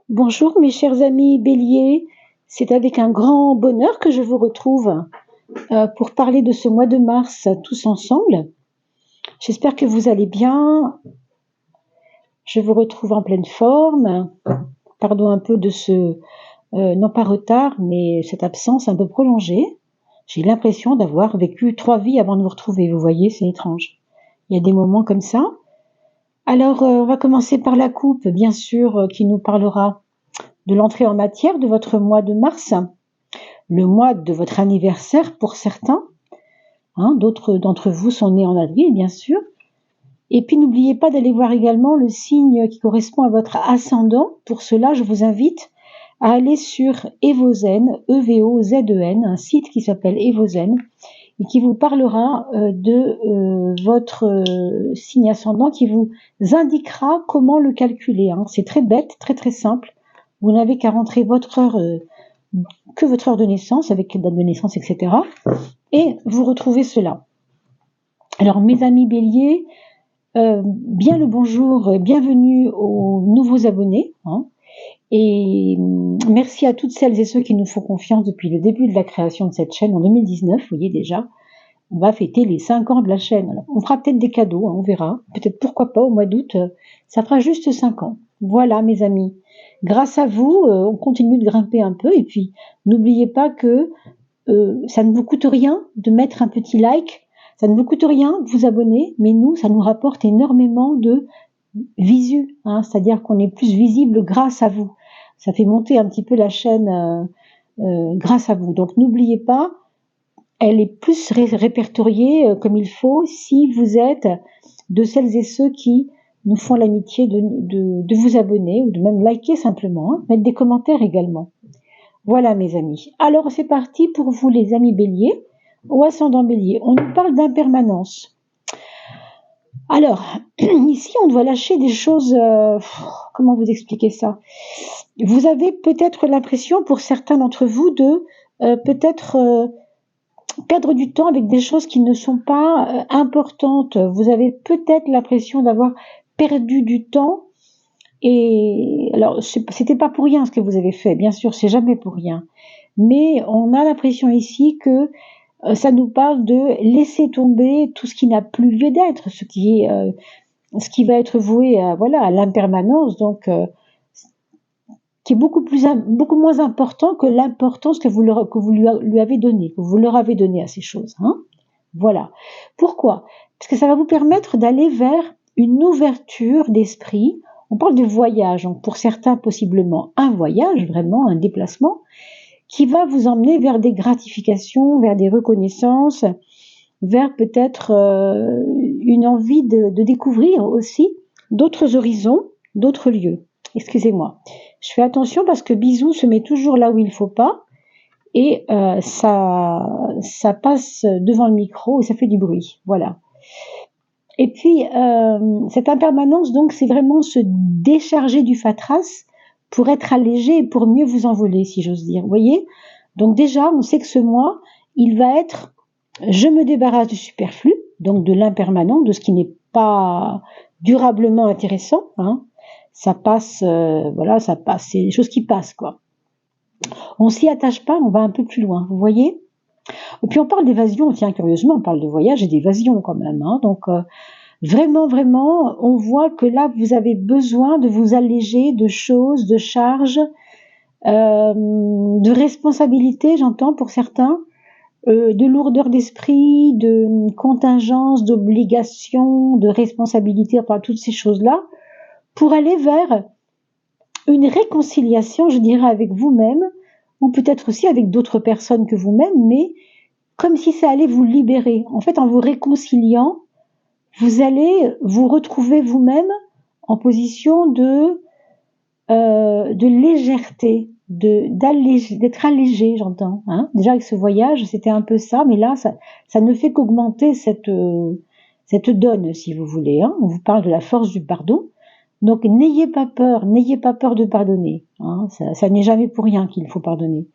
Bonjour mes chers amis Bélier, c'est avec un grand bonheur que je vous retrouve pour parler de ce mois de mars tous ensemble. J'espère que vous allez bien, je vous retrouve en pleine forme. Pardon un peu de ce, non pas retard, mais cette absence un peu prolongée. J'ai l'impression d'avoir vécu 3 vies avant de vous retrouver, vous voyez, c'est étrange. Il y a des moments comme ça. Alors on va commencer par la coupe, bien sûr, qui nous parlera de l'entrée en matière de votre mois de mars, le mois de votre anniversaire pour certains, d'autres d'entre vous sont nés en avril, bien sûr. Et puis n'oubliez pas d'aller voir également le signe qui correspond à votre ascendant. Pour cela, je vous invite à aller sur Evozen, E-V-O-Z-E-N, un site qui s'appelle Evozen, et qui vous parlera de votre signe ascendant, qui vous indiquera comment le calculer. C'est très bête, très très simple. Vous n'avez qu'à rentrer votre heure, que votre heure de naissance, avec date de naissance, etc. Et vous retrouvez cela. Alors mes amis Bélier, bien le bonjour, bienvenue aux nouveaux abonnés. Et merci à toutes celles et ceux qui nous font confiance depuis le début de la création de cette chaîne en 2019. Vous voyez déjà, on va fêter les 5 ans de la chaîne. Alors, on fera peut-être des cadeaux, on verra. Peut-être pourquoi pas au mois d'août, ça fera juste 5 ans. Voilà mes amis. Grâce à vous, on continue de grimper un peu. Et puis, n'oubliez pas que ça ne vous coûte rien de mettre un petit like. Ça ne vous coûte rien de vous abonner. Mais nous, ça nous rapporte énormément de visu. C'est-à-dire qu'on est plus visible grâce à vous. Ça fait monter un petit peu la chaîne grâce à vous. Donc, n'oubliez pas, elle est plus répertoriée comme il faut si vous êtes de celles et ceux qui nous font l'amitié de vous abonner ou de même liker simplement, mettre des commentaires également. Voilà mes amis. Alors c'est parti pour vous les amis Bélier ou ascendant Bélier. On nous parle d'impermanence. Alors, ici on doit lâcher des choses, comment vous expliquer ça? Vous avez peut-être l'impression pour certains d'entre vous de peut-être perdre du temps avec des choses qui ne sont pas importantes. Vous avez peut-être l'impression d'avoir perdu du temps. Et alors, c'était pas pour rien ce que vous avez fait, bien sûr, c'est jamais pour rien. Mais on a l'impression ici que ça nous parle de laisser tomber tout ce qui n'a plus lieu d'être, ce qui va être voué à l'impermanence, donc qui est beaucoup moins important que l'importance que vous lui avez donnée, que vous leur avez donnée à ces choses. Voilà. Pourquoi? Parce que ça va vous permettre d'aller vers une ouverture d'esprit. On parle de voyage, donc pour certains possiblement un voyage, vraiment un déplacement, qui va vous emmener vers des gratifications, vers des reconnaissances, vers peut-être une envie de découvrir aussi d'autres horizons, d'autres lieux. Excusez-moi. Je fais attention parce que Bisou se met toujours là où il ne faut pas et ça passe devant le micro et ça fait du bruit. Voilà. Et puis, cette impermanence, donc, c'est vraiment se décharger du fatras pour être allégé et pour mieux vous envoler, si j'ose dire. Vous voyez? Donc déjà, on sait que ce mois, il va être « je me débarrasse du superflu », donc de l'impermanent, de ce qui n'est pas durablement intéressant. Ça passe, ça passe, c'est des choses qui passent, quoi. On s'y attache pas, on va un peu plus loin, vous voyez? Et puis on parle d'évasion, tiens, curieusement, on parle de voyage et d'évasion quand même, donc vraiment, on voit que là, vous avez besoin de vous alléger de choses, de charges, de responsabilités, j'entends pour certains, de lourdeur d'esprit, de contingence, d'obligation, de responsabilité, enfin toutes ces choses-là, pour aller vers une réconciliation, je dirais, avec vous-même, ou peut-être aussi avec d'autres personnes que vous-même, mais comme si ça allait vous libérer. En fait, en vous réconciliant, vous allez vous retrouver vous-même en position de légèreté, d'être allégé, j'entends. Déjà avec ce voyage, c'était un peu ça, mais là, ça ne fait qu'augmenter cette donne, si vous voulez. On vous parle de la force du pardon. Donc n'ayez pas peur de pardonner. Ça n'est jamais pour rien qu'il faut pardonner.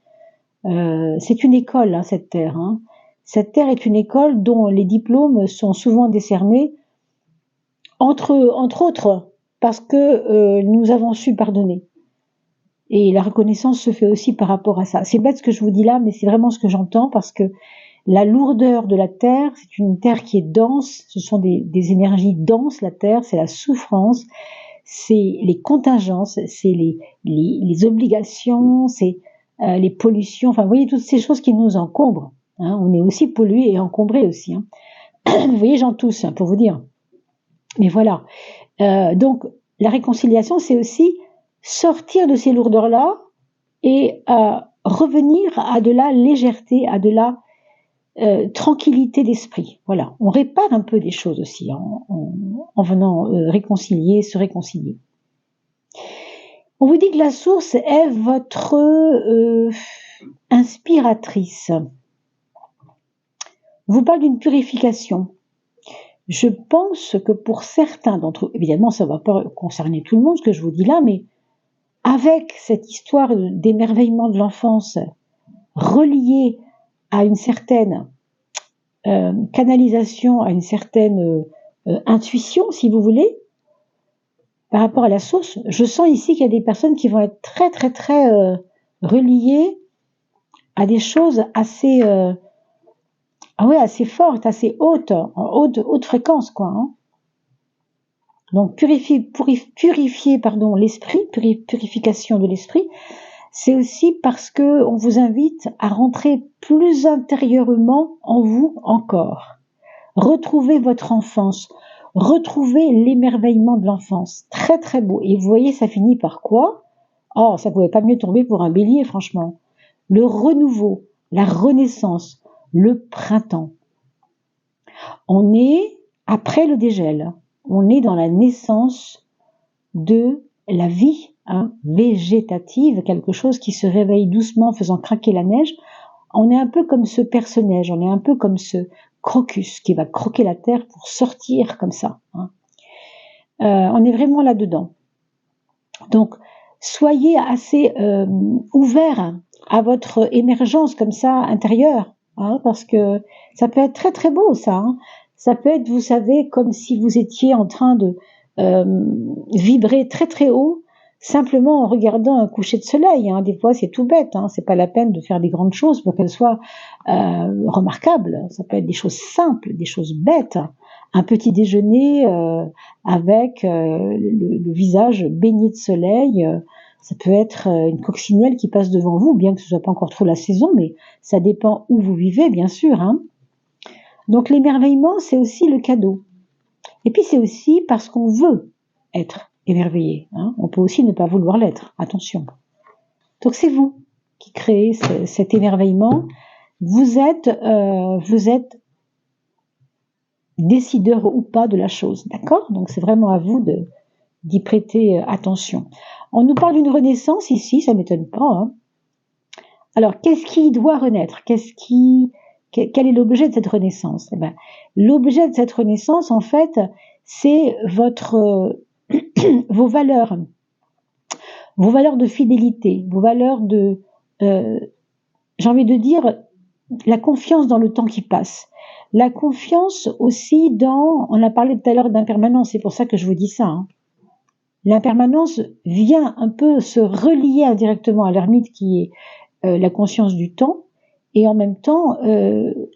C'est une école, cette terre. Cette terre est une école dont les diplômes sont souvent décernés, entre autres, parce que nous avons su pardonner. Et la reconnaissance se fait aussi par rapport à ça. C'est bête ce que je vous dis là, mais c'est vraiment ce que j'entends, parce que la lourdeur de la terre, c'est une terre qui est dense, ce sont des énergies denses, la terre, c'est la souffrance, c'est les contingences, c'est les obligations, c'est les pollutions, enfin vous voyez toutes ces choses qui nous encombrent. Hein, on est aussi pollué et encombré aussi. Hein. Vous voyez, j'en tousse, hein, pour vous dire. Mais voilà. Donc la réconciliation, c'est aussi sortir de ces lourdeurs-là et revenir à de la légèreté, à de la tranquillité d'esprit. Voilà, on répare un peu des choses aussi en venant se réconcilier. On vous dit que la source est votre inspiratrice. On vous parle d'une purification. Je pense que pour certains d'entre eux, évidemment ça ne va pas concerner tout le monde ce que je vous dis là, mais avec cette histoire d'émerveillement de l'enfance reliée à une certaine canalisation, à une certaine intuition, si vous voulez, par rapport à la source, je sens ici qu'il y a des personnes qui vont être très très très reliées à des choses assez assez fortes, assez hautes, en haute fréquence, quoi. Hein. Donc purifier l'esprit, purification de l'esprit, c'est aussi parce que on vous invite à rentrer plus intérieurement en vous encore. Retrouvez votre enfance, retrouvez l'émerveillement de l'enfance. Très très beau. Et vous voyez, ça finit par quoi? Oh, ça pouvait pas mieux tomber pour un bélier, franchement. Le renouveau, la renaissance, le printemps. On est après le dégel. On est dans la naissance de la vie végétative, quelque chose qui se réveille doucement en faisant craquer la neige. On est un peu comme ce perce-neige, on est un peu comme ce crocus qui va croquer la terre pour sortir comme ça. On est vraiment là-dedans. Donc, soyez assez ouverts à votre émergence comme ça intérieure, parce que ça peut être très très beau ça. Ça peut être, vous savez, comme si vous étiez en train de vibrer très très haut, simplement en regardant un coucher de soleil. Des fois, c'est tout bête. C'est pas la peine de faire des grandes choses pour qu'elles soient remarquables. Ça peut être des choses simples, des choses bêtes. Un petit déjeuner avec le visage baigné de soleil. Ça peut être une coccinelle qui passe devant vous, bien que ce soit pas encore trop la saison, mais ça dépend où vous vivez, bien sûr. Donc l'émerveillement, c'est aussi le cadeau. Et puis c'est aussi parce qu'on veut être émerveillé. On peut aussi ne pas vouloir l'être, attention. Donc c'est vous qui créez cet émerveillement. Vous êtes décideur ou pas de la chose, d'accord? Donc c'est vraiment à vous d'y prêter attention. On nous parle d'une renaissance ici, ça m'étonne pas. Alors qu'est-ce qui doit renaître? Quel est l'objet de cette renaissance? L'objet de cette renaissance, en fait, c'est vos valeurs de fidélité, vos valeurs j'ai envie de dire, la confiance dans le temps qui passe. La confiance aussi on a parlé tout à l'heure d'impermanence, c'est pour ça que je vous dis ça. L'impermanence vient un peu se relier indirectement à l'ermite qui est la conscience du temps, et en même temps,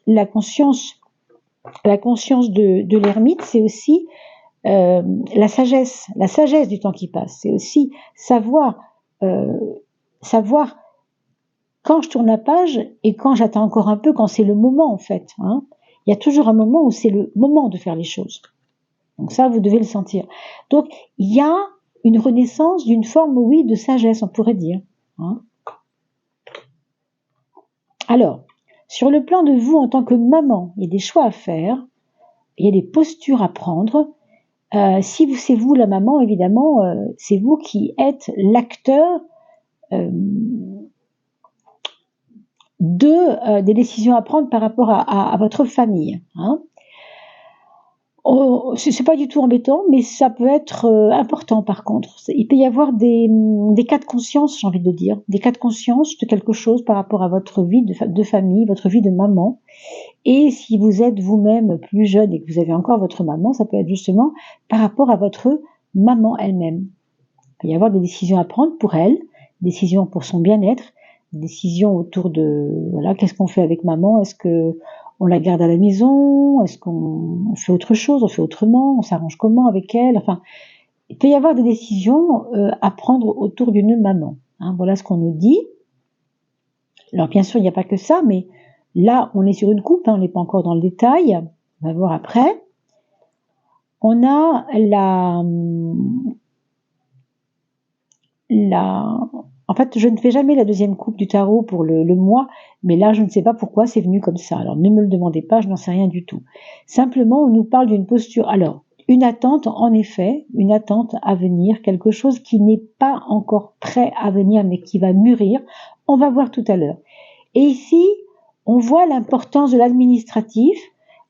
la conscience de l'ermite, c'est aussi la sagesse du temps qui passe. C'est aussi savoir quand je tourne la page et quand j'attends encore un peu, quand c'est le moment en fait. Il y a toujours un moment où c'est le moment de faire les choses. Donc ça, vous devez le sentir. Donc il y a une renaissance d'une forme, oui, de sagesse, on pourrait dire. Alors, sur le plan de vous en tant que maman, il y a des choix à faire, il y a des postures à prendre. Si c'est vous la maman, évidemment, c'est vous qui êtes l'acteur des décisions à prendre par rapport à votre famille. C'est pas du tout embêtant, mais ça peut être important par contre. Il peut y avoir des cas de conscience, j'ai envie de dire, des cas de conscience de quelque chose par rapport à votre vie de famille, votre vie de maman. Et si vous êtes vous-même plus jeune et que vous avez encore votre maman, ça peut être justement par rapport à votre maman elle-même. Il peut y avoir des décisions à prendre pour elle, décisions pour son bien-être, décisions autour de, voilà, qu'est-ce qu'on fait avec maman? Est-ce que on la garde à la maison? Est-ce qu'on fait autre chose? On fait autrement? On s'arrange comment avec elle? Enfin, il peut y avoir des décisions à prendre autour d'une maman. Hein, voilà ce qu'on nous dit. Alors bien sûr, il n'y a pas que ça, mais là, on est sur une coupe, hein, on n'est pas encore dans le détail. On va voir après. On a en fait, je ne fais jamais la deuxième coupe du tarot pour le mois, mais là, je ne sais pas pourquoi c'est venu comme ça. Alors, ne me le demandez pas, je n'en sais rien du tout. Simplement, on nous parle d'une posture. Alors, une attente, en effet, une attente à venir, quelque chose qui n'est pas encore prêt à venir, mais qui va mûrir. On va voir tout à l'heure. Et ici, on voit l'importance de l'administratif,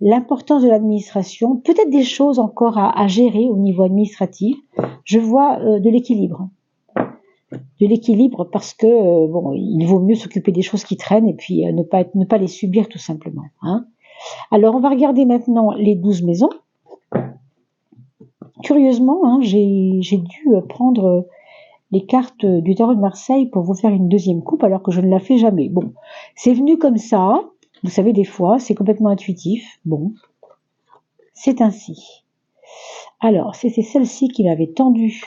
l'importance de l'administration, peut-être des choses encore à gérer au niveau administratif. Je vois de l'équilibre. De l'équilibre parce que bon, il vaut mieux s'occuper des choses qui traînent et puis ne pas les subir tout simplement. Hein. Alors on va regarder maintenant les 12 maisons. Curieusement, hein, j'ai dû prendre les cartes du tarot de Marseille pour vous faire une deuxième coupe alors que je ne la fais jamais. Bon, c'est venu comme ça. Vous savez, des fois, c'est complètement intuitif. Bon, c'est ainsi. Alors, c'était celle-ci qui m'avait tendu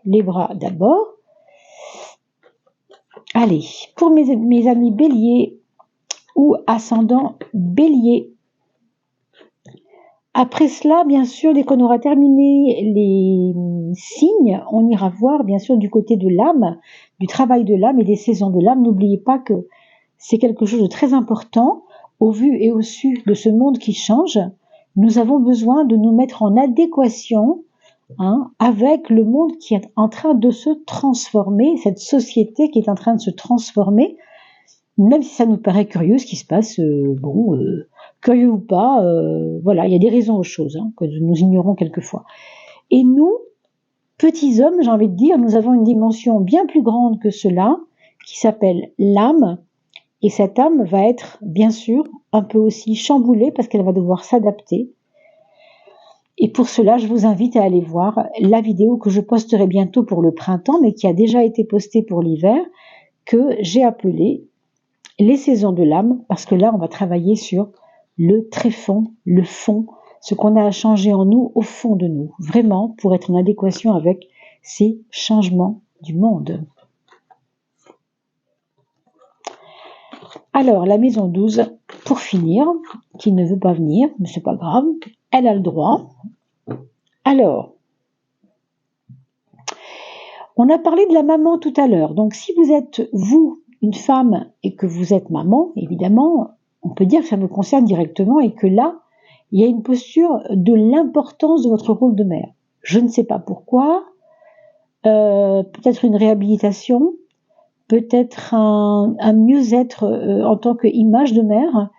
les bras d'abord. Allez, pour mes amis béliers ou ascendant bélier. Après cela, bien sûr, dès qu'on aura terminé les signes, on ira voir, bien sûr, du côté de l'âme, du travail de l'âme et des saisons de l'âme. N'oubliez pas que c'est quelque chose de très important. Au vu et au su de ce monde qui change, nous avons besoin de nous mettre en adéquation avec le monde qui est en train de se transformer, cette société qui est en train de se transformer, même si ça nous paraît curieux ce qui se passe, curieux ou pas, voilà, il y a des raisons aux choses que nous ignorons quelquefois. Et nous, petits hommes, j'ai envie de dire, nous avons une dimension bien plus grande que cela, qui s'appelle l'âme, et cette âme va être, bien sûr, un peu aussi chamboulée parce qu'elle va devoir s'adapter. Et pour cela, je vous invite à aller voir la vidéo que je posterai bientôt pour le printemps, mais qui a déjà été postée pour l'hiver, que j'ai appelée les saisons de l'âme, parce que là, on va travailler sur le tréfond, le fond, ce qu'on a à changer en nous, au fond de nous, vraiment pour être en adéquation avec ces changements du monde. Alors, la maison 12, pour finir, qui ne veut pas venir, mais c'est pas grave, elle a le droit. Alors, on a parlé de la maman tout à l'heure. Donc, si vous êtes, vous, une femme et que vous êtes maman, évidemment, on peut dire que ça me concerne directement et que là, il y a une posture de l'importance de votre rôle de mère. Je ne sais pas pourquoi. Peut-être une réhabilitation, peut-être un mieux-être en tant qu'image de mère.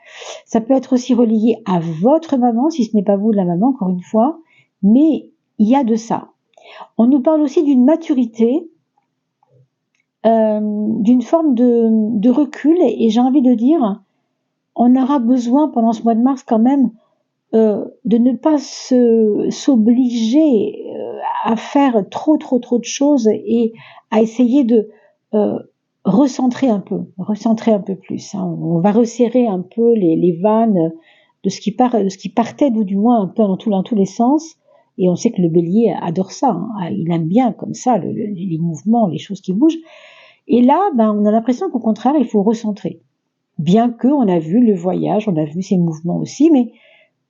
Ça peut être aussi relié à votre maman, si ce n'est pas vous la maman, encore une fois. Mais il y a de ça. On nous parle aussi d'une maturité, d'une forme de recul, et j'ai envie de dire, on aura besoin pendant ce mois de mars quand même de ne pas s'obliger à faire trop de choses et à essayer de recentrer un peu plus. Hein. On va resserrer un peu les vannes de ce qui partait, ou du moins un peu dans tous les sens. Et on sait que le bélier adore ça. Hein. Il aime bien comme ça les mouvements, les choses qui bougent. Et là, on a l'impression qu'au contraire, il faut recentrer. Bien que on a vu le voyage, on a vu ces mouvements aussi, mais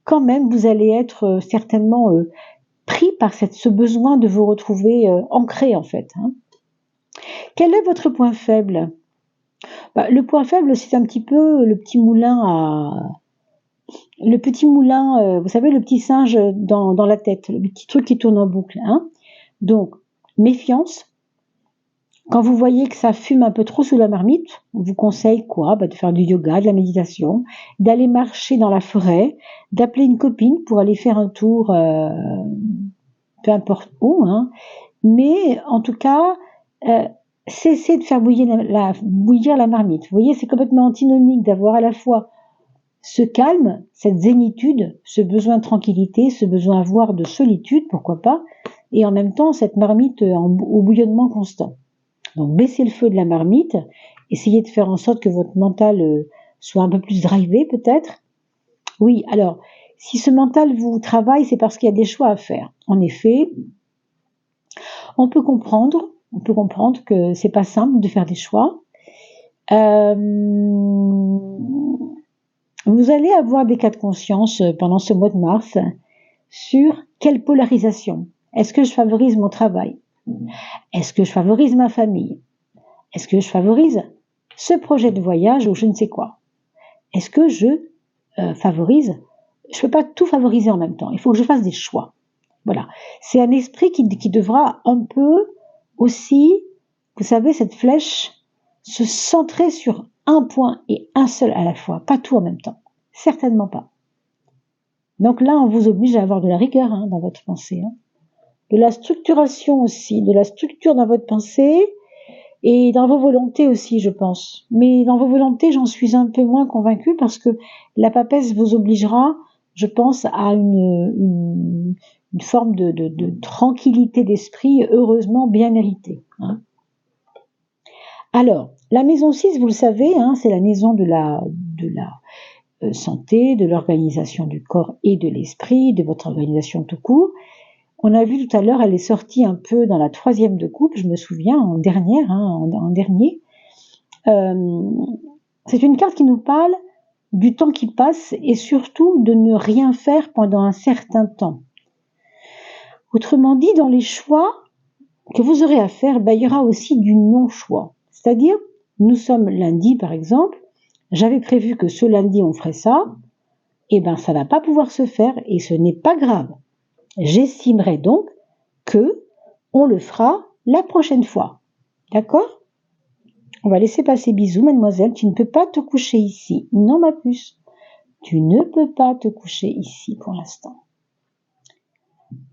quand même, vous allez être certainement pris par ce besoin de vous retrouver ancré en fait. Hein. Quel est votre point faible ? Le point faible, c'est un petit peu le petit moulin vous savez, le petit singe dans la tête, le petit truc qui tourne en boucle. Hein. Donc, méfiance. Quand vous voyez que ça fume un peu trop sous la marmite, on vous conseille quoi ? De faire du yoga, de la méditation, d'aller marcher dans la forêt, d'appeler une copine pour aller faire un tour, peu importe où. Hein. Mais en tout cas, cessez de faire bouillir la marmite. Vous voyez, c'est complètement antinomique d'avoir à la fois ce calme, cette zénitude, ce besoin de tranquillité, ce besoin à voir de solitude, pourquoi pas, et en même temps cette marmite au bouillonnement constant. Donc baissez le feu de la marmite, essayez de faire en sorte que votre mental soit un peu plus drivé peut-être. Oui, alors, si ce mental vous travaille, c'est parce qu'il y a des choix à faire. En effet, on peut comprendre que c'est pas simple de faire des choix. Vous allez avoir des cas de conscience pendant ce mois de mars sur quelle polarisation. Est-ce que je favorise mon travail? Est-ce que je favorise ma famille? Est-ce que je favorise ce projet de voyage ou je ne sais quoi? Est-ce que je favorise? Je ne peux pas tout favoriser en même temps. Il faut que je fasse des choix. Voilà. C'est un esprit qui devra un peu aussi, vous savez, cette flèche, se centrer sur un point et un seul à la fois. Pas tout en même temps. Certainement pas. Donc là, on vous oblige à avoir de la rigueur dans votre pensée. De la structuration aussi, de la structure dans votre pensée et dans vos volontés aussi, je pense. Mais dans vos volontés, j'en suis un peu moins convaincue parce que la papesse vous obligera, je pense, à une forme de tranquillité d'esprit heureusement bien méritée. Alors, la maison 6, vous le savez, c'est la maison de la santé, de l'organisation du corps et de l'esprit, de votre organisation tout court. On a vu tout à l'heure, elle est sortie un peu dans la 3e de coupe, je me souviens, en dernier. C'est une carte qui nous parle du temps qui passe et surtout de ne rien faire pendant un certain temps. Autrement dit, dans les choix que vous aurez à faire, il y aura aussi du non-choix. C'est-à-dire, nous sommes lundi par exemple, j'avais prévu que ce lundi on ferait ça, et ça va pas pouvoir se faire et ce n'est pas grave. J'estimerai donc que on le fera la prochaine fois. D'accord? On va laisser passer bisous, mademoiselle. Tu ne peux pas te coucher ici. Non, ma puce. Tu ne peux pas te coucher ici pour l'instant.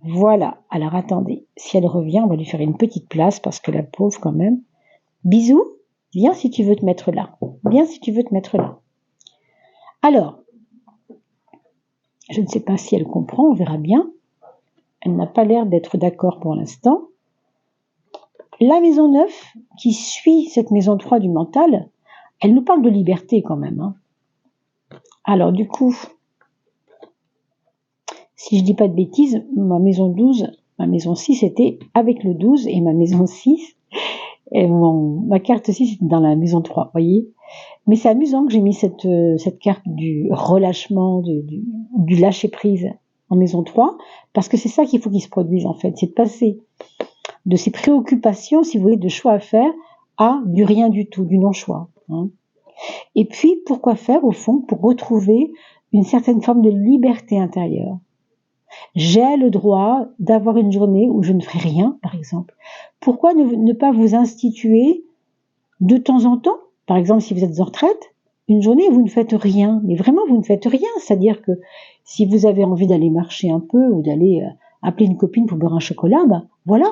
Voilà. Alors, attendez. Si elle revient, on va lui faire une petite place parce que la pauvre, quand même. Bisous. Viens si tu veux te mettre là. Viens si tu veux te mettre là. Alors, je ne sais pas si elle comprend. On verra bien. Elle n'a pas l'air d'être d'accord pour l'instant. La maison 9, qui suit cette maison 3 du mental, elle nous parle de liberté quand même. Alors du coup, si je dis pas de bêtises, ma maison 12, ma maison 6 était avec le 12 et ma maison 6, et ma carte 6 était dans la maison 3, vous voyez. Mais c'est amusant que j'ai mis cette carte du relâchement, du lâcher-prise en maison 3, parce que c'est ça qu'il faut qu'il se produise en fait, c'est de passer de ces préoccupations, si vous voulez, de choix à faire, à du rien du tout, du non-choix. Et puis, pourquoi faire, au fond, pour retrouver une certaine forme de liberté intérieure. J'ai le droit d'avoir une journée où je ne ferai rien, par exemple. Pourquoi ne pas vous instituer de temps en temps, par exemple, si vous êtes en retraite, une journée où vous ne faites rien, mais vraiment vous ne faites rien, c'est-à-dire que si vous avez envie d'aller marcher un peu ou d'aller appeler une copine pour boire un chocolat, voilà.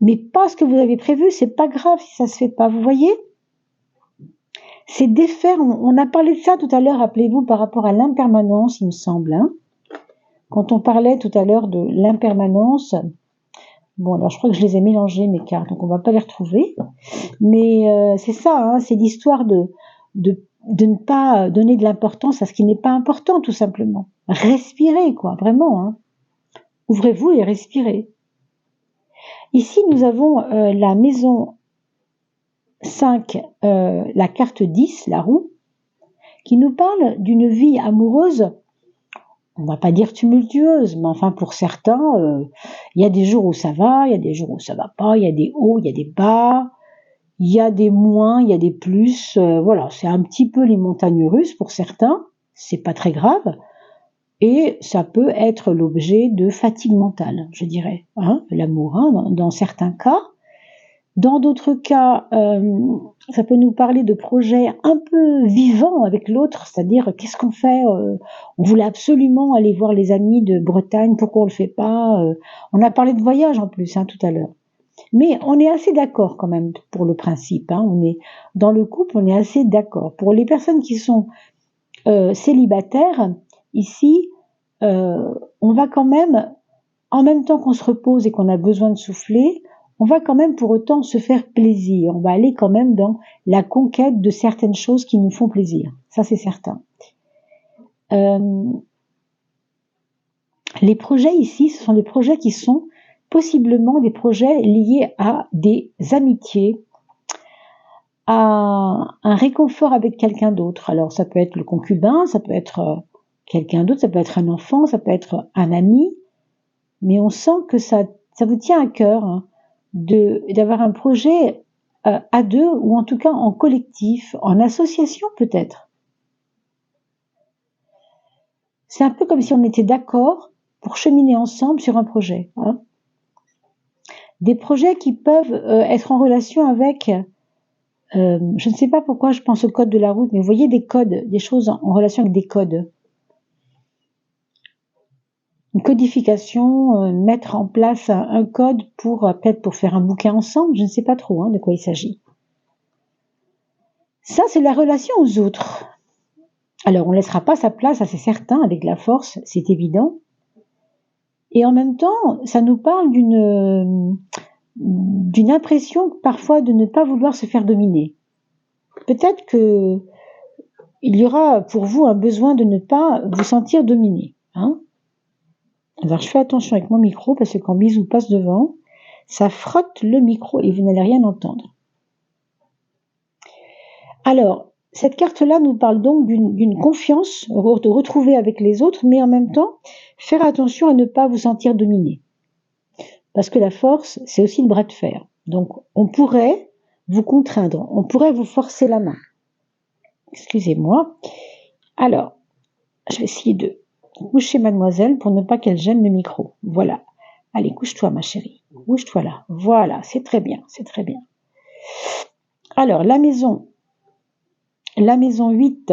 Mais pas ce que vous avez prévu, c'est pas grave si ça se fait pas, vous voyez? C'est défaire, on a parlé de ça tout à l'heure, rappelez-vous, par rapport à l'impermanence, il me semble, Quand on parlait tout à l'heure de l'impermanence, bon, alors je crois que je les ai mélangées, mes cartes, donc on va pas les retrouver, mais c'est ça, c'est l'histoire de ne pas donner de l'importance à ce qui n'est pas important, tout simplement. Respirez, quoi, vraiment, Ouvrez-vous et respirez. Ici, nous avons la maison 5, la carte 10, la roue, qui nous parle d'une vie amoureuse, on va pas dire tumultueuse, mais enfin pour certains, il y a des jours où ça va, il y a des jours où ça va pas, il y a des hauts, il y a des bas, il y a des moins, il y a des plus, voilà, c'est un petit peu les montagnes russes pour certains, c'est pas très grave, et ça peut être l'objet de fatigue mentale, je dirais, l'amour, dans certains cas. Dans d'autres cas, ça peut nous parler de projets un peu vivants avec l'autre, c'est-à-dire qu'est-ce qu'on fait, on voulait absolument aller voir les amis de Bretagne, pourquoi on le fait pas, on a parlé de voyage en plus tout à l'heure. Mais on est assez d'accord quand même pour le principe, on est dans le couple, on est assez d'accord. Pour les personnes qui sont célibataires, ici, on va quand même en même temps qu'on se repose et qu'on a besoin de souffler, on va quand même pour autant se faire plaisir. On va aller quand même dans la conquête de certaines choses qui nous font plaisir. Ça, c'est certain. Les projets ici, ce sont des projets qui sont possiblement des projets liés à des amitiés, à un réconfort avec quelqu'un d'autre. Alors ça peut être le concubin, ça peut être quelqu'un d'autre, ça peut être un enfant, ça peut être un ami, mais on sent que ça vous tient à cœur, hein, d'avoir un projet à deux, ou en tout cas en collectif, en association peut-être. C'est un peu comme si on était d'accord pour cheminer ensemble sur un projet, hein. Des projets qui peuvent être en relation avec, je ne sais pas pourquoi je pense au code de la route, mais vous voyez des codes, des choses en relation avec des codes. Une codification, mettre en place un code pour peut-être pour faire un bouquin ensemble, je ne sais pas trop, hein, de quoi il s'agit. Ça, c'est la relation aux autres. Alors, on ne laissera pas sa place, ça c'est certain, avec la force, c'est évident. Et en même temps, ça nous parle d'une impression parfois de ne pas vouloir se faire dominer. Peut-être que il y aura pour vous un besoin de ne pas vous sentir dominé, hein. Alors je fais attention avec mon micro parce que quand Bisou passe devant, ça frotte le micro et vous n'allez rien entendre. Alors, cette carte-là nous parle donc d'une confiance, de retrouver avec les autres, mais en même temps, faire attention à ne pas vous sentir dominé. Parce que la force, c'est aussi le bras de fer. Donc, on pourrait vous contraindre, on pourrait vous forcer la main. Excusez-moi. Alors, je vais essayer de coucher mademoiselle pour ne pas qu'elle gêne le micro. Voilà. Allez, couche-toi ma chérie. Couche-toi là. Voilà, c'est très bien, c'est très bien. Alors, la maison 8,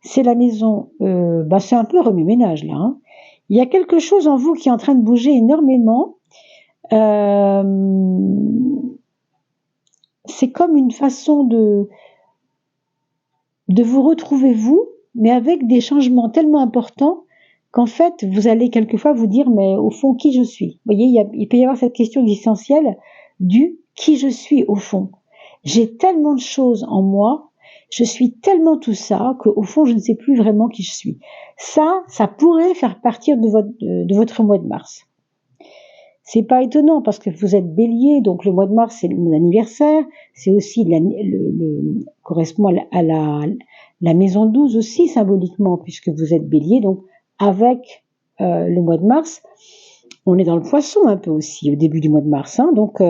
c'est la maison, c'est un peu remue-ménage là, hein. Il y a quelque chose en vous qui est en train de bouger énormément. C'est comme une façon de vous retrouver vous, mais avec des changements tellement importants qu'en fait, vous allez quelquefois vous dire, mais au fond, qui je suis? Vous voyez, il peut y avoir cette question existentielle du qui je suis au fond. J'ai tellement de choses en moi, je suis tellement tout ça qu'au fond, je ne sais plus vraiment qui je suis. Ça pourrait faire partir de votre mois de mars. C'est pas étonnant parce que vous êtes bélier, donc le mois de mars c'est mon anniversaire, c'est aussi correspond à la maison 12 aussi symboliquement puisque vous êtes bélier, donc avec le mois de mars, on est dans le poisson un peu aussi au début du mois de mars, hein, donc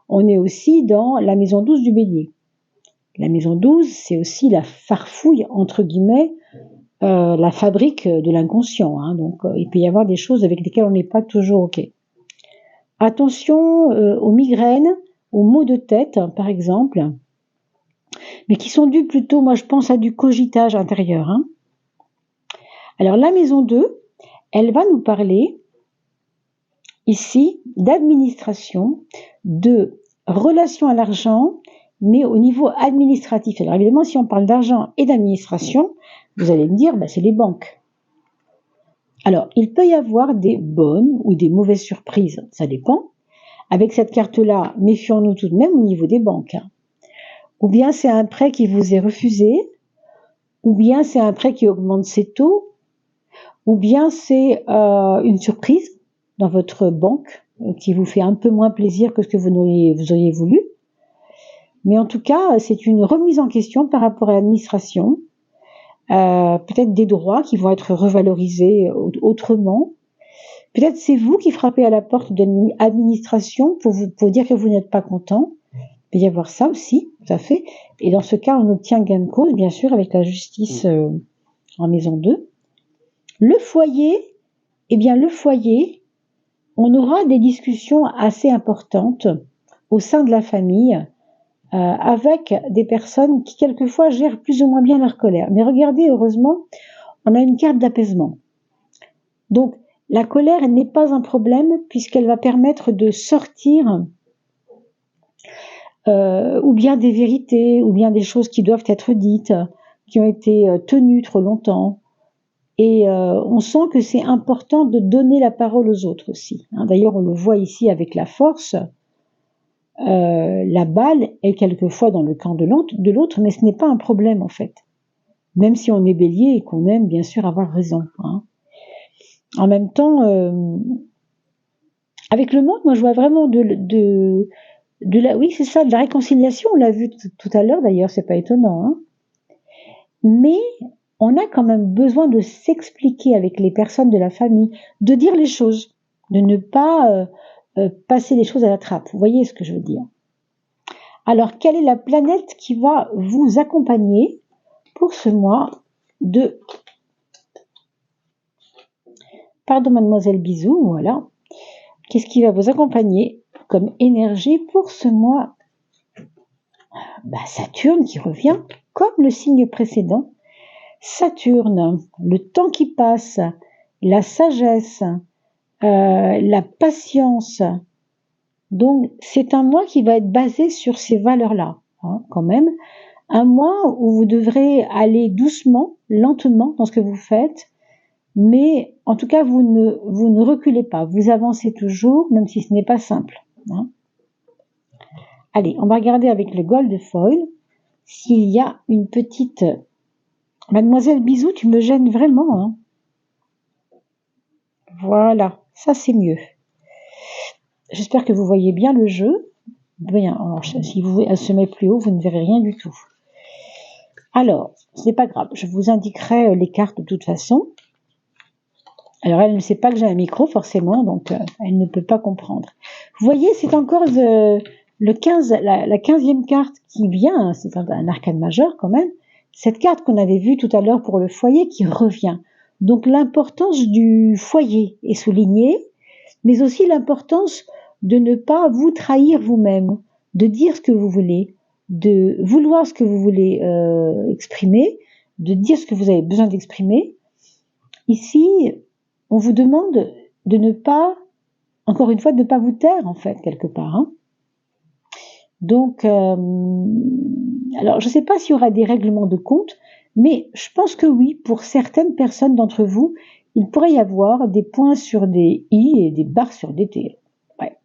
on est aussi dans la maison 12 du bélier. La maison 12, c'est aussi la farfouille, entre guillemets, la fabrique de l'inconscient, hein, donc il peut y avoir des choses avec lesquelles on n'est pas toujours OK. Attention aux migraines, aux maux de tête, par exemple, mais qui sont dus plutôt, moi je pense, à du cogitage intérieur, hein. Alors la maison 2, elle va nous parler ici d'administration, de relation à l'argent, mais au niveau administratif. Alors évidemment, si on parle d'argent et d'administration, vous allez me dire, c'est les banques. Alors, il peut y avoir des bonnes ou des mauvaises surprises, ça dépend. Avec cette carte-là, méfions-nous tout de même au niveau des banques, hein. Ou bien c'est un prêt qui vous est refusé, ou bien c'est un prêt qui augmente ses taux, ou bien c'est une surprise dans votre banque qui vous fait un peu moins plaisir que ce que vous auriez voulu. Mais en tout cas, c'est une remise en question par rapport à l'administration, peut-être des droits qui vont être revalorisés autrement. Peut-être c'est vous qui frappez à la porte de l'administration pour dire que vous n'êtes pas content. Il peut y avoir ça aussi, tout à fait. Et dans ce cas, on obtient gain de cause, bien sûr, avec la justice en maison 2. Le foyer, on aura des discussions assez importantes au sein de la famille avec des personnes qui quelquefois gèrent plus ou moins bien leur colère. Mais regardez, heureusement, on a une carte d'apaisement. Donc, la colère n'est pas un problème puisqu'elle va permettre de sortir ou bien des vérités, ou bien des choses qui doivent être dites, qui ont été tenues trop longtemps. Et on sent que c'est important de donner la parole aux autres aussi. Hein. D'ailleurs, on le voit ici avec la force. La balle est quelquefois dans le camp de l'autre, mais ce n'est pas un problème en fait. Même si on est bélier et qu'on aime bien sûr avoir raison. Hein. En même temps, avec le monde, moi je vois vraiment oui, c'est ça, de la réconciliation. On l'a vu tout à l'heure d'ailleurs, c'est pas étonnant. Hein. Mais on a quand même besoin de s'expliquer avec les personnes de la famille, de dire les choses, de ne pas passer les choses à la trappe. Vous voyez ce que je veux dire? Alors, quelle est la planète qui va vous accompagner pour ce mois de... Pardon, mademoiselle Bisou, voilà. Qu'est-ce qui va vous accompagner comme énergie pour ce mois? Saturne qui revient, comme le signe précédent. Saturne, le temps qui passe, la sagesse, la patience. Donc, c'est un mois qui va être basé sur ces valeurs-là, hein, quand même. Un mois où vous devrez aller doucement, lentement dans ce que vous faites, mais en tout cas, vous ne reculez pas, vous avancez toujours, même si ce n'est pas simple. Hein. Allez, on va regarder avec le gold foil s'il y a une petite... Mademoiselle Bisou, tu me gênes vraiment. Hein. Voilà, ça c'est mieux. J'espère que vous voyez bien le jeu. Bien, alors, si elle se met plus haut, vous ne verrez rien du tout. Alors, ce n'est pas grave, je vous indiquerai les cartes de toute façon. Alors, elle ne sait pas que j'ai un micro, forcément, donc elle ne peut pas comprendre. Vous voyez, c'est encore le 15, la 15e carte qui vient, c'est un arcane majeur quand même. Cette carte qu'on avait vue tout à l'heure pour le foyer qui revient. Donc, l'importance du foyer est soulignée, mais aussi l'importance de ne pas vous trahir vous-même, de dire ce que vous voulez, de vouloir ce que vous voulez exprimer, de dire ce que vous avez besoin d'exprimer. Ici, on vous demande de ne pas, encore une fois, de ne pas vous taire, en fait, quelque part. Hein. Donc, alors, je ne sais pas s'il y aura des règlements de compte, mais je pense que oui, pour certaines personnes d'entre vous, il pourrait y avoir des points sur des i et des barres sur des t. Ouais.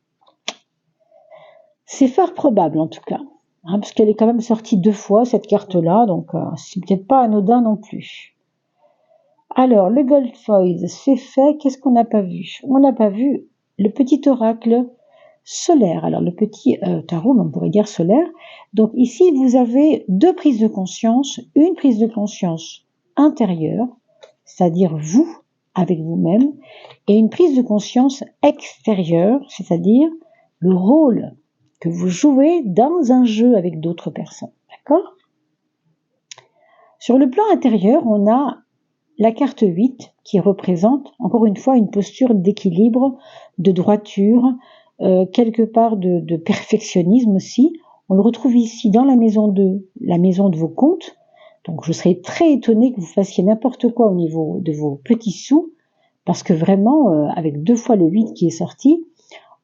C'est fort probable, en tout cas, hein, parce qu'elle est quand même sortie 2 fois, cette carte-là, donc c'est peut-être pas anodin non plus. Alors, le gold foil, c'est fait. Qu'est-ce qu'on n'a pas vu? On n'a pas vu le petit oracle solaire. Alors, le petit tarot, on pourrait dire solaire. Donc, ici, vous avez 2 prises de conscience. Une prise de conscience intérieure, c'est-à-dire vous, avec vous-même, et une prise de conscience extérieure, c'est-à-dire le rôle que vous jouez dans un jeu avec d'autres personnes. D'accord? Sur le plan intérieur, on a la carte 8 qui représente encore une fois une posture d'équilibre, de droiture, quelque part de perfectionnisme aussi. On le retrouve ici dans la maison 2, la maison de vos comptes. Donc je serais très étonnée que vous fassiez n'importe quoi au niveau de vos petits sous, parce que vraiment, avec 2 fois le 8 qui est sorti,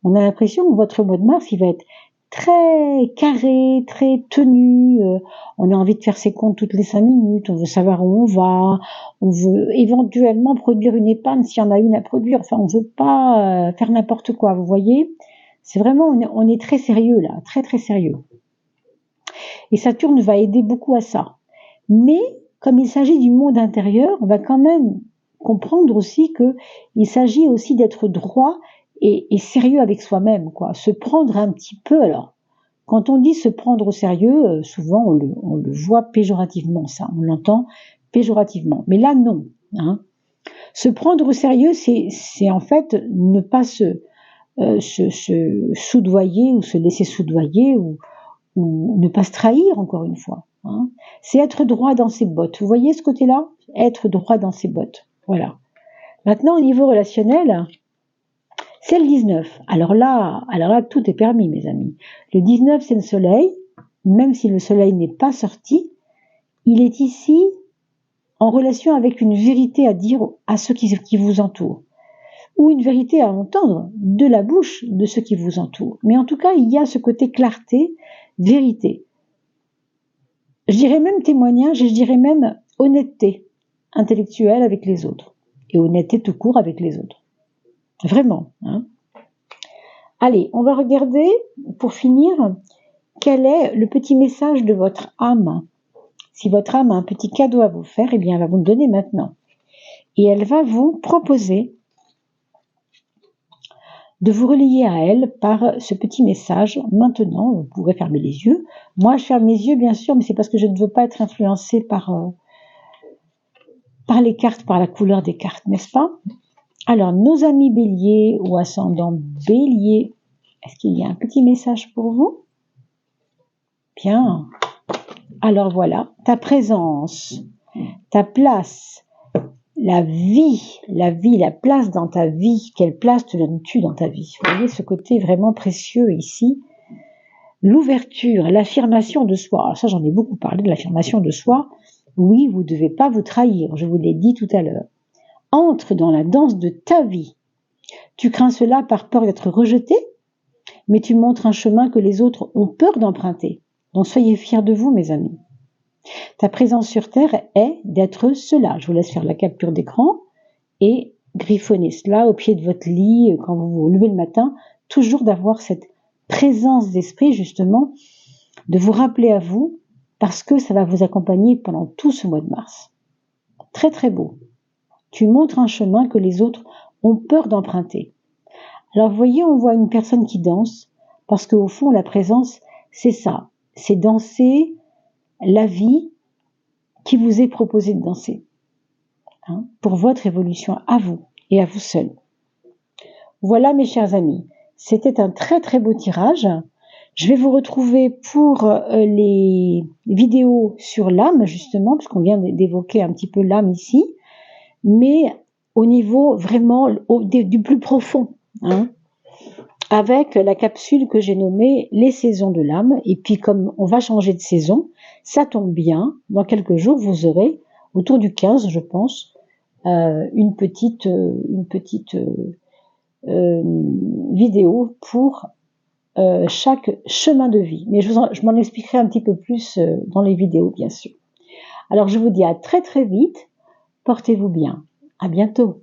on a l'impression que votre mois de mars, il va être très carré, très tenu, on a envie de faire ses comptes toutes les 5 minutes, on veut savoir où on va, on veut éventuellement produire une épargne s'il y en a une à produire, enfin on veut pas faire n'importe quoi, vous voyez, c'est vraiment, on est très sérieux là, très très sérieux. Et Saturne va aider beaucoup à ça. Mais, comme il s'agit du monde intérieur, on va quand même comprendre aussi qu'il s'agit aussi d'être droit et sérieux avec soi-même, quoi. Se prendre un petit peu, alors, quand on dit se prendre au sérieux, souvent on le voit péjorativement, ça, on l'entend péjorativement. Mais là, non. Hein. Se prendre au sérieux, c'est en fait ne pas se soudoyer ou se laisser soudoyer ou ne pas se trahir, encore une fois. Hein. C'est être droit dans ses bottes. Vous voyez ce côté-là? Être droit dans ses bottes. Voilà. Maintenant, au niveau relationnel, c'est le 19. Alors là, tout est permis, mes amis. Le 19, c'est le soleil. Même si le soleil n'est pas sorti, il est ici en relation avec une vérité à dire à ceux qui vous entourent. Ou une vérité à entendre de la bouche de ceux qui vous entourent. Mais en tout cas, il y a ce côté clarté, vérité. Je dirais même témoignage et je dirais même honnêteté. intellectuelle avec les autres et honnêteté tout court avec les autres. Vraiment. Hein. Allez, on va regarder, pour finir, quel est le petit message de votre âme. Si votre âme a un petit cadeau à vous faire, eh bien, elle va vous le donner maintenant. Et elle va vous proposer de vous relier à elle par ce petit message. Maintenant, vous pourrez fermer les yeux. Moi, je ferme mes yeux, bien sûr, mais c'est parce que je ne veux pas être influencée par les cartes, par la couleur des cartes, n'est-ce pas? Alors, nos amis béliers ou ascendant bélier, est-ce qu'il y a un petit message pour vous? Bien. Alors voilà, ta présence, ta place, la vie, la place dans ta vie. Quelle place te donnes-tu dans ta vie? Vous voyez ce côté vraiment précieux ici. L'ouverture, l'affirmation de soi. Alors ça, j'en ai beaucoup parlé de l'affirmation de soi. Oui, vous ne devez pas vous trahir, je vous l'ai dit tout à l'heure. Entre dans la danse de ta vie. Tu crains cela par peur d'être rejeté, mais tu montres un chemin que les autres ont peur d'emprunter. Donc soyez fiers de vous, mes amis. Ta présence sur Terre est d'être cela. Je vous laisse faire la capture d'écran et griffonner cela au pied de votre lit quand vous vous levez le matin. Toujours d'avoir cette présence d'esprit, justement, de vous rappeler à vous, parce que ça va vous accompagner pendant tout ce mois de mars. Très très beau. Tu montres un chemin que les autres ont peur d'emprunter. Alors vous voyez, on voit une personne qui danse, parce qu'au fond, la présence, c'est ça. C'est danser la vie qui vous est proposée de danser. Hein, pour votre évolution à vous et à vous seul. Voilà mes chers amis, c'était un très très beau tirage. Je vais vous retrouver pour les vidéos sur l'âme, justement, parce qu'on vient d'évoquer un petit peu l'âme ici, mais au niveau vraiment du plus profond, hein, avec la capsule que j'ai nommée les saisons de l'âme. Et puis comme on va changer de saison, ça tombe bien, dans quelques jours vous aurez, autour du 15 je pense, une petite vidéo pour chaque chemin de vie. Mais je m'en expliquerai un petit peu plus dans les vidéos, bien sûr. Alors je vous dis à très très vite, portez-vous bien, à bientôt.